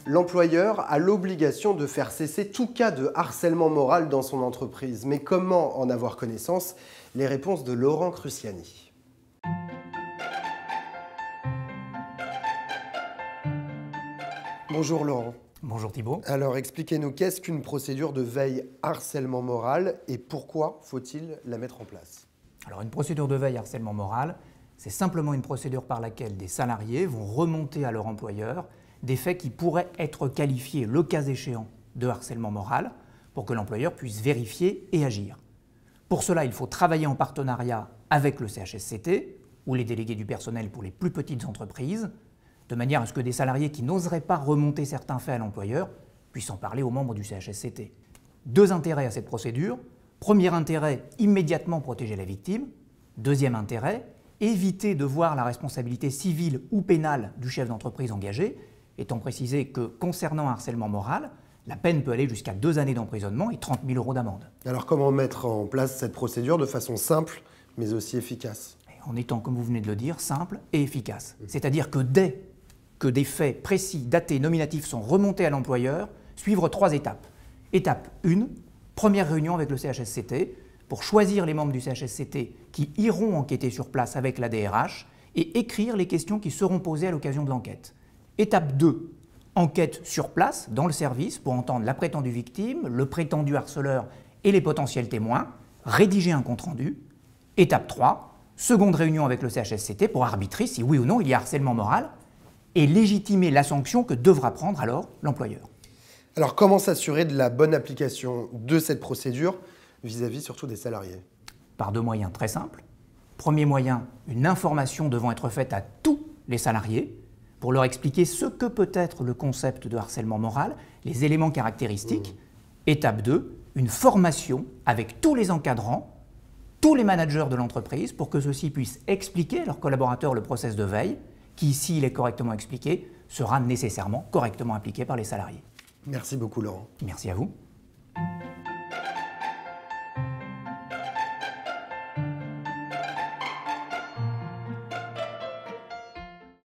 L'employeur a l'obligation de faire cesser tout cas de harcèlement moral dans son entreprise. Mais comment en avoir connaissance? Les réponses de Laurent Cruciani. Bonjour Laurent. Bonjour Thibault. Alors expliquez-nous, qu'est-ce qu'une procédure de veille harcèlement moral et pourquoi faut-il la mettre en place? Alors une procédure de veille harcèlement moral, c'est simplement une procédure par laquelle des salariés vont remonter à leur employeur des faits qui pourraient être qualifiés, le cas échéant, de harcèlement moral pour que l'employeur puisse vérifier et agir. Pour cela, il faut travailler en partenariat avec le CHSCT ou les délégués du personnel pour les plus petites entreprises, de manière à ce que des salariés qui n'oseraient pas remonter certains faits à l'employeur puissent en parler aux membres du CHSCT. Deux intérêts à cette procédure. Premier intérêt, immédiatement protéger la victime. Deuxième intérêt, éviter de voir la responsabilité civile ou pénale du chef d'entreprise engagé, étant précisé que concernant un harcèlement moral, la peine peut aller jusqu'à 2 années d'emprisonnement et 30 000 € d'amende. Alors comment mettre en place cette procédure de façon simple mais aussi efficace? En étant, comme vous venez de le dire, simple et efficace. C'est-à-dire que dès que des faits précis, datés, nominatifs sont remontés à l'employeur, suivre 3 étapes. Étape 1, première réunion avec le CHSCT pour choisir les membres du CHSCT qui iront enquêter sur place avec la DRH et écrire les questions qui seront posées à l'occasion de l'enquête. Étape 2, enquête sur place, dans le service, pour entendre la prétendue victime, le prétendu harceleur et les potentiels témoins, rédiger un compte-rendu. Étape 3, seconde réunion avec le CHSCT pour arbitrer si oui ou non il y a harcèlement moral et légitimer la sanction que devra prendre alors l'employeur. Alors comment s'assurer de la bonne application de cette procédure vis-à-vis surtout des salariés? Par 2 moyens très simples. Premier moyen, une information devant être faite à tous les salariés pour leur expliquer ce que peut être le concept de harcèlement moral, les éléments caractéristiques. Étape 2, une formation avec tous les encadrants, tous les managers de l'entreprise pour que ceux-ci puissent expliquer à leurs collaborateurs le process de veille qui, s'il est correctement expliqué, sera nécessairement correctement appliqué par les salariés. Merci beaucoup Laurent. Merci à vous.